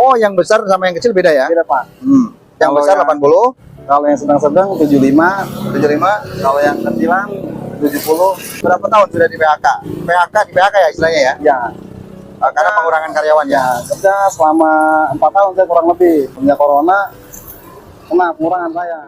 Oh, yang besar sama yang kecil beda ya? Beda, Pak. Yang besar 80. Kalau yang sedang-sedang 75. 75. Kalau yang kecilan 70. Berapa tahun sudah di PHK? Di PHK ya istilahnya ya? Ya. Karena pengurangan karyawan ya? Kerja selama 4 tahun saya kurang lebih. Punya corona, kena pengurangan saya.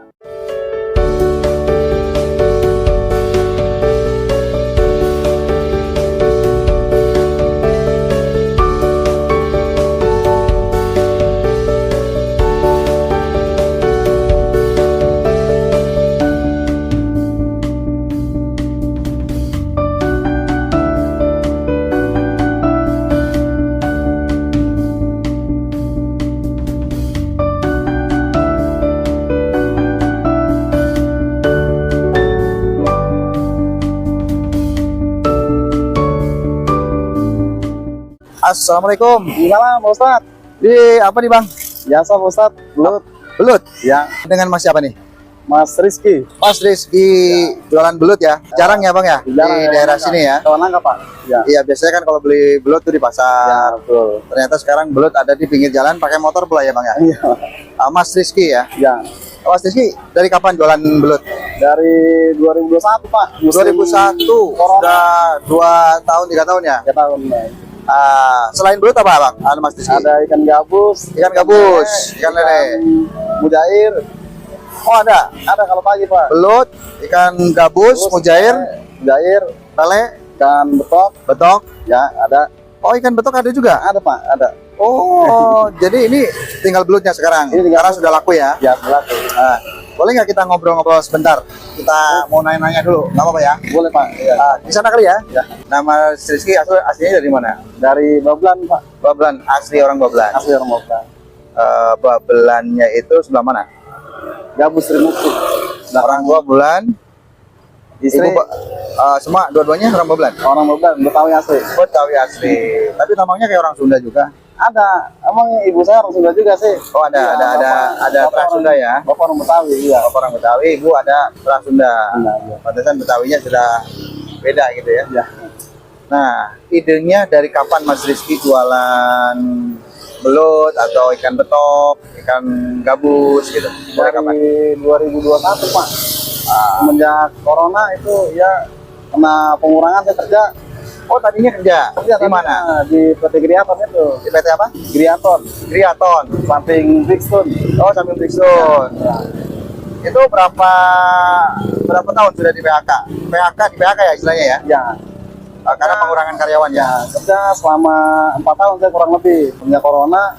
Assalamualaikum. Gimana, Pak Ustadz? Di apa nih Bang? Biasa, Pak Ustadz. Belut. Belut? Ya. Dengan Mas siapa nih? Mas Rizky. Mas Rizky jualan belut ya? Jarang ya Bang ya? Jarang, di ya, daerah Nangka. sini ya? Kawan Nangka, Pak. Ya. Iya, biasanya kan kalau beli belut tuh di Ya, pasar. betul. Ternyata sekarang belut ada di pinggir jalan pakai motor pula ya Bang ya? Iya. Mas Rizky ya? Ya. Mas Rizky dari kapan jualan belut? Dari 2021, Pak. 2001. Sudah 2 tahun 3 tahun ya? 3 tahun. Ya. Selain belut apa Bang? Ada Mas Rizky? Ada ikan gabus, Ikan gabus, ikan lele. mujair. Oh ada? Ada kalau pagi, Pak. Belut, ikan gabus, mujair, mujair, lele, ikan betok. betok. Ya, ada. Oh ikan betok ada juga? Ada, Pak. Ada. Oh, jadi ini tinggal belutnya sekarang? Ini tinggal Karena sudah laku ya? Ya, berlaku. Nah, boleh nggak kita ngobrol-ngobrol sebentar? Kita mau nanya-nanya dulu, nggak apa-apa ya? Boleh, Pak. Ya. Di sana kali ya? Ya. Nama Rizky aslinya dari mana? Dari Bablan, Pak. Bablan, asli orang Bablan. Asli orang Bablan. Bablannya itu sebelah mana? Gabus Rimukti. Orang Bablan, Istri semua dua-duanya orang Bablan? orang Bablan, Betawi asli. Betawi asli. Tapi namanya kayak orang Sunda juga. Ada. Emang ibu saya orang Sunda juga sih. Oh ada terah Sunda ya? Bapak orang Betawi, iya. Bapak orang Betawi, ibu ada terah Sunda. Iya. Pantesan Betawinya sudah beda gitu ya? Ya. Nah, idenya dari kapan Mas Rizky jualan belut atau ikan betok, ikan gabus gitu? Mulai kapan? Dari 2021, Pak. Semenjak corona itu ya kena pengurangan saya kerja. Oh tadinya kerja di mana? Di PT Griaton itu. Di PT apa? Griaton, Griaton. samping Brixton. Oh samping Brixton. Ya. Itu berapa tahun sudah di PHK? Di PHK ya istilahnya ya? Ya. Karena pengurangan karyawan ya? Ya, kerja selama 4 tahun saya kurang lebih. Punya corona,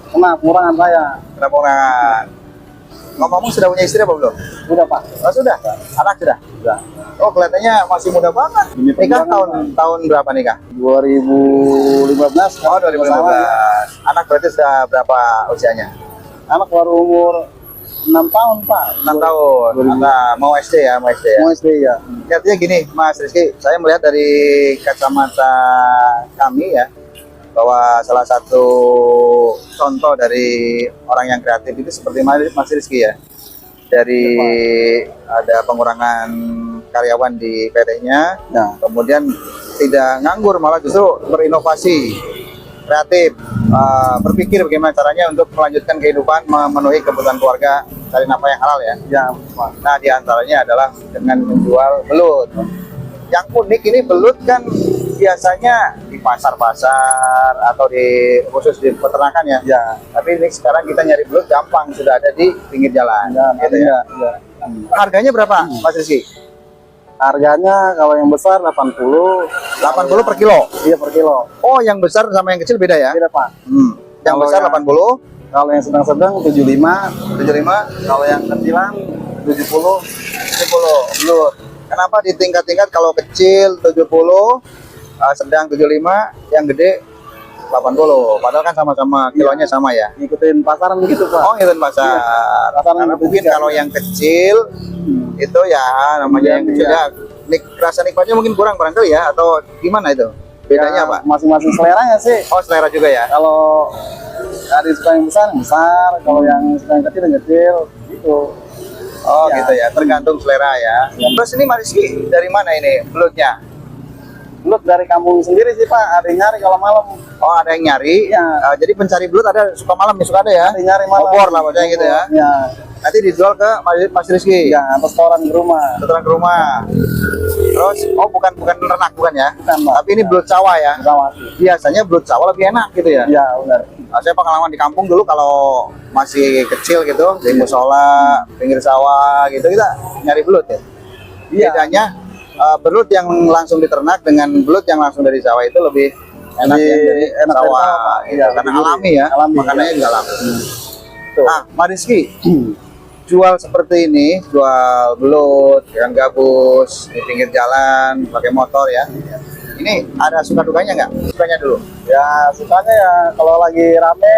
kena pengurangan saya. Karena pengurangan. Ngomong sudah punya istri apa belum? Udah, Pak. Oh sudah? Anak sudah? Sudah. Oh kelihatannya masih muda banget. Demi Nikah perjuangan. tahun berapa nikah? 2015. Oh 2015. Anak berarti sudah berapa usianya? Anak baru umur 6 tahun, Pak. 6 tahun. Nah, mau SD ya, mau SD ya. Mau SD ya. Artinya gini, Mas Rizky, saya melihat dari kacamata kami ya, bahwa salah satu contoh dari orang yang kreatif itu seperti Mas Rizky ya. Dari ada pengurangan karyawan di PT-nya, Ya. kemudian tidak nganggur, malah justru berinovasi, kreatif, berpikir bagaimana caranya untuk melanjutkan kehidupan, memenuhi kebutuhan keluarga, cari nafkah yang halal ya. Ya, Pak. Nah, diantaranya adalah dengan menjual belut. Yang unik ini belut kan biasanya di pasar-pasar atau khusus di peternakan ya. Ya. Tapi ini sekarang kita nyari belut gampang, sudah ada di pinggir jalan. Ya, Gitu ya. ya. Harganya berapa, Mas Rizky? Harganya kalau yang besar 80. 80 per kilo. Iya, per kilo. Oh, yang besar sama yang kecil beda ya? Beda, Pak. Yang Kalau besar yang- 80, Kalau yang sedang-sedang 75. 75, Kalau yang kecilan 70. 70 belut. Kenapa di tingkat-tingkat kalau kecil 70, sedang 75, yang gede 80. Padahal kan sama-sama kilonya sama ya. Ngikutin pasaran begitu, Pak. Oh, ngikutin pasar. Pasaran Karena gitu mungkin juga. kalau yang kecil itu ya namanya yang kecil ya. Rasa nikmatnya mungkin kurang barangkali ya, atau gimana itu? Bedanya Ya, apa? masing-masing seleranya sih. Oh, selera juga ya. Kalau ada suka yang besar, kalau yang suka yang kecil gitu. Oh Ya. gitu ya, tergantung selera ya. Terus ini Mas Rizky dari mana ini belutnya? belut dari kampung sendiri sih Pak, ada yang nyari kalau malam. Oh, ada yang nyari. Ya. Jadi pencari belut ada suka malam ya, suka ada ya. Ada yang nyari malam. Obor lah maksudnya gitu ya. Ya. Nanti dijual ke Mas Rizky. Ya, restoran di rumah. Restoran ke rumah. Terus, oh bukan ternak bukan ya? Bukan, Pak. Tapi ini belut sawah ya. Sawah. Biasanya belut sawah lebih enak gitu ya. Ya, benar. Saya pengalaman di kampung dulu kalau masih kecil gitu, di musola, pinggir sawah gitu, kita nyari belut ya. Iya. Bedanya belut yang langsung diternak dengan belut yang langsung dari sawah itu lebih enak ya dari enak dari sawah, sawah, gitu. iya, Karena lebih alami ya, alami, makanannya iya. juga alami. Tuh. Nah, Mas Rizky, jual seperti ini, jual belut, yang gabus di pinggir jalan, pakai motor ya. Ini ada suka dukanya nggak? Sukanya dulu. Ya, sukanya ya kalau lagi rame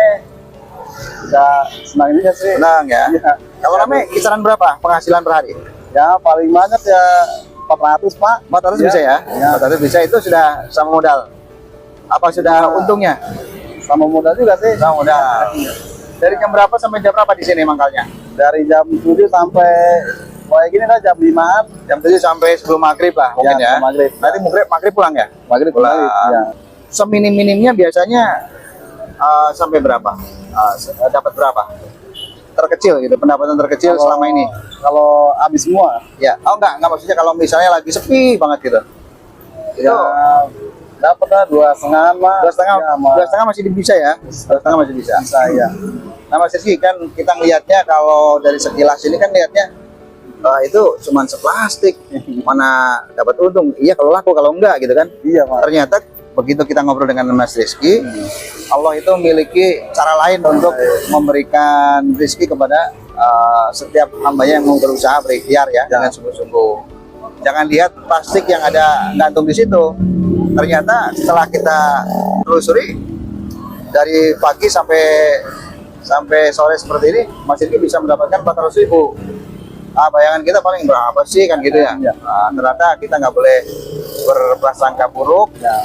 ya senang juga sih. Senang ya. Iya. Kalau rame kisaran berapa penghasilan per hari? Ya, paling banyak ya 400 Pak. 400 Ya. bisa ya? Ya. 400 bisa, itu sudah sama modal. Apa sudah Ya. untungnya? Sama modal juga sih. Sama modal. Dari jam berapa sampai jam berapa di sini mangkalnya? Dari jam 7 sampai kayak gini lah jam 5-an. Jam 7 sampai sebelum maghrib lah mungkin ya. sebelum maghrib. Nanti maghrib pulang ya? Maghrib Pulang. ya. Seminim-minimnya biasanya sampai berapa? Dapat berapa? Terkecil gitu, pendapatan terkecil selama ini. Kalau habis semua Ya, oh enggak maksudnya kalau misalnya lagi sepi banget gitu. ya dapat lah 2,5 Pak. 2,5, Ya, 2,5 masih bisa ya? 2,5 masih bisa. bisa ya. Nah Mas Rizky, kan kita ngelihatnya kalau dari sekilas ini kan lihatnya itu cuman seplastik, mana dapat untung. Iya kalau laku, kalau enggak gitu kan. Iya Pak. Ternyata begitu kita ngobrol dengan Mas Rizky, Allah itu memiliki cara lain untuk memberikan rezeki kepada setiap hambanya yang mau berusaha berikhtiar ya, dengan sungguh-sungguh. Jangan lihat plastik yang ada gantung di situ. Ternyata setelah kita telusuri dari pagi sampai sore seperti ini, Mas Rizky bisa mendapatkan 400.000. Bayangan kita paling berapa sih kan gitu ya? Ya. Ternyata kita nggak boleh berprasangka buruk Ya.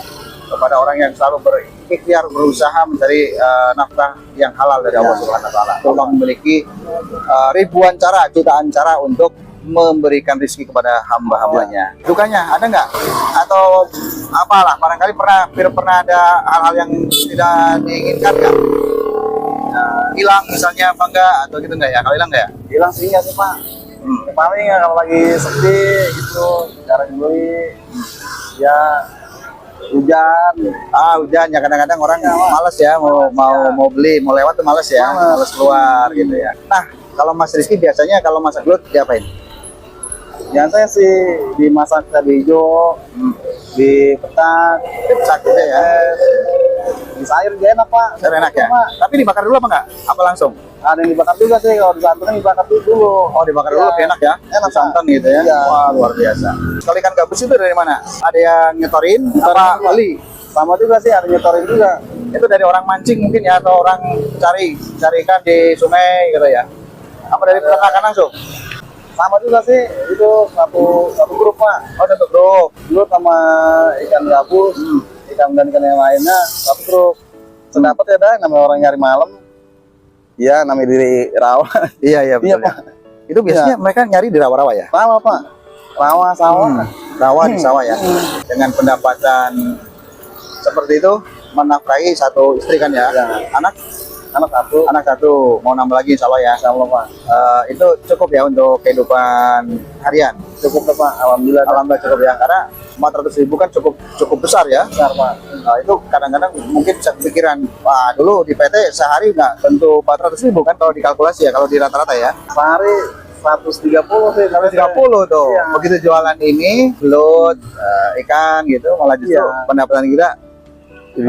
kepada orang yang selalu berikhtiar berusaha mencari nafkah yang halal dari Allah Subhanahu wa taala. Allah memiliki ribuan cara, jutaan cara untuk memberikan rezeki kepada hamba-hambanya. Dukanya ada nggak? Atau apalah, barangkali pernah ada hal-hal yang tidak diinginkan nggak? Hilang misalnya apa enggak, atau gitu nggak ya? Kalau hilang nggak ya? Hilang sih nggak sih Pak. Paling ya kalau lagi sepi gitu jarang beli. Ya hujan. Hujan ya, kadang-kadang orang males ya mau beli, mau lewat tuh males ya, males keluar gitu ya. Nah, kalau Mas Rizky biasanya kalau masak belut diapain? Biasanya sih dimasak cabai hijau, dipetak, Gitu ya. di sayur juga enak Pak. Sayur enak ya. Pak. Tapi dibakar dulu apa enggak? Apa langsung? Ada yang dibakar juga sih, kalau di santan dibakar dulu. Oh, dibakar dulu lebih enak ya? Enak, Santan gitu ya? Iya. Wah, luar biasa. Kalau ikan gabus itu dari mana? Ada yang nyetorin apa beli? Sama juga sih, ada nyetorin juga. Itu dari orang mancing mungkin ya, atau orang cari ikan di sungai gitu ya? Apa dari peternakan langsung? Sama juga sih, itu satu grup Pak. Oh, satu grup. Grup sama ikan gabus, ikan dan ikan yang lainnya satu grup. Sedapat ya dah, namanya orang nyari malam. Iya, namanya diri rawa. Iya, Iya, betul ya. Pak. Itu biasanya mereka nyari di rawa-rawa ya? Sama Pak, rawa sawah. Rawa di sawah ya? Dengan pendapatan seperti itu, menafkahi satu istri kan ya? Ya. Anak satu, mau nambah lagi insya Allah ya. insya Allah Pak. Itu cukup ya untuk kehidupan harian. Cukup lah Pak, alhamdulillah. Alhamdulillah cukup ya, karena 400.000 kan cukup besar ya. Besar Pak. Itu kadang-kadang mungkin bisa kepikiran, wah dulu di PT sehari nggak tentu 400.000 kan kalau dikalkulasi ya, kalau di rata-rata ya. Sehari 130 sih. 130 tuh. Iya. Begitu jualan ini, belut, ikan gitu, malah justru Iya. pendapatan kita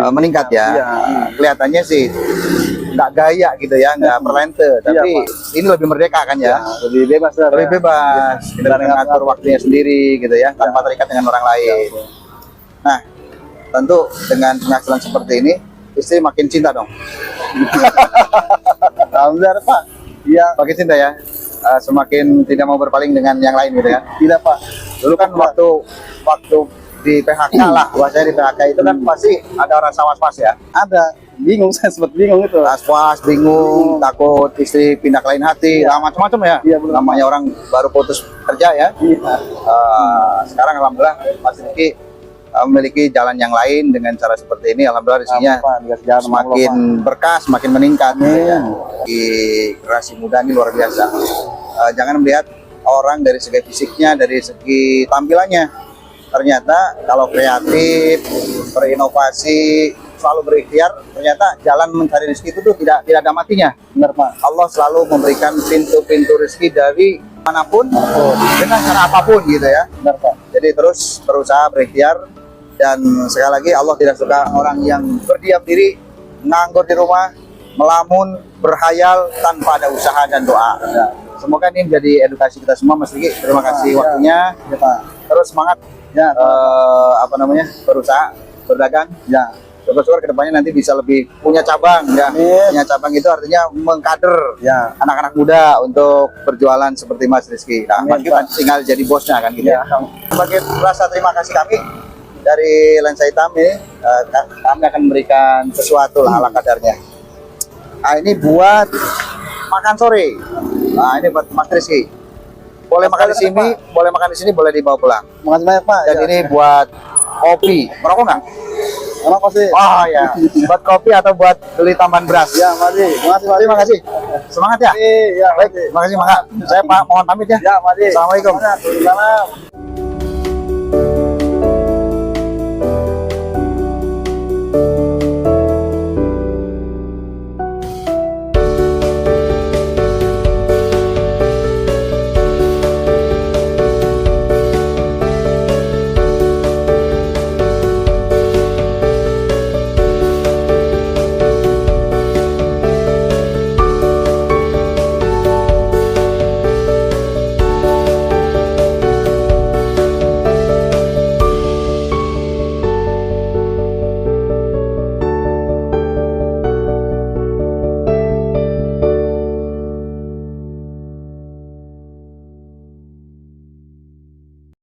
meningkat ya. Iya. Kelihatannya sih nggak gaya gitu ya, nggak perlente, tapi Pak. ini lebih merdeka kan ya. Lebih bebas lah. Lebih bebas, kita Bisa bisa ngatur waktunya sendiri gitu ya, tanpa terikat dengan orang lain. Nah, tentu dengan penghasilan seperti ini, istri makin cinta dong. Alhamdulillah Pak. Iya. Makin cinta ya, semakin tidak mau berpaling dengan yang lain gitu ya. Tidak Pak. Dulu kan waktu di PHK lah, bahasanya di PHK itu kan pasti ada rasa was-was ya. Ada. Bingung, saya sempat bingung itu. Was-was, bingung, takut istri pindah ke lain hati, macam-macam ya. Iya, benar. Namanya orang baru putus kerja ya. Iya. Sekarang alhamdulillah Mas Rizky memiliki jalan yang lain dengan cara seperti ini. Alhamdulillah rezekinya Pak, dikasih jalan sama Allah, semakin Pak. berkah, semakin meningkat. Amin. Ya. Di generasi muda ini luar biasa. Jangan melihat orang dari segi fisiknya, dari segi tampilannya. Ternyata kalau kreatif, berinovasi, selalu berikhtiar, ternyata jalan mencari rezeki itu tuh tidak ada matinya. Benar Pak. Allah selalu memberikan pintu-pintu rezeki dari manapun, dengan cara apapun gitu ya. Benar Pak. Jadi terus berusaha berikhtiar, dan sekali lagi Allah tidak suka orang yang berdiam diri, nganggur di rumah, melamun, berhayal tanpa ada usaha dan doa. Ya. Semoga ini menjadi edukasi kita semua, Mas Riki. Terima kasih waktunya. Ya Pak. Terus semangat Ya. berusaha, berdagang. Ya. Syukur-syukur kedepannya nanti bisa lebih punya cabang ya. Amin. Punya cabang itu artinya mengkader Ya. anak-anak muda untuk berjualan seperti Mas Rizky. Nah, Amin, Mas kita Pak. tinggal jadi bosnya kan gitu ya. Ya. Sebagai rasa terima kasih kami dari Lensa Hitam ini, kami akan memberikan sesuatu lah ala kadarnya. Nah, ini buat makan sore. Nah, ini buat Mas Rizky. Boleh makan di sini, boleh makan di sini, boleh dibawa pulang. Makasih banyak Pak. Dan Ya. ini buat kopi. Merokok nggak? Terima kasih. Oh ya, buat kopi atau buat beli tambahan beras? Ya, makasih. Makasih Pak. Terima kasih. Semangat ya. Ya, Baik, terima kasih Maka. Saya Pak mohon pamit ya. Ya, makasih. Assalamualaikum. Waalaikumsalam.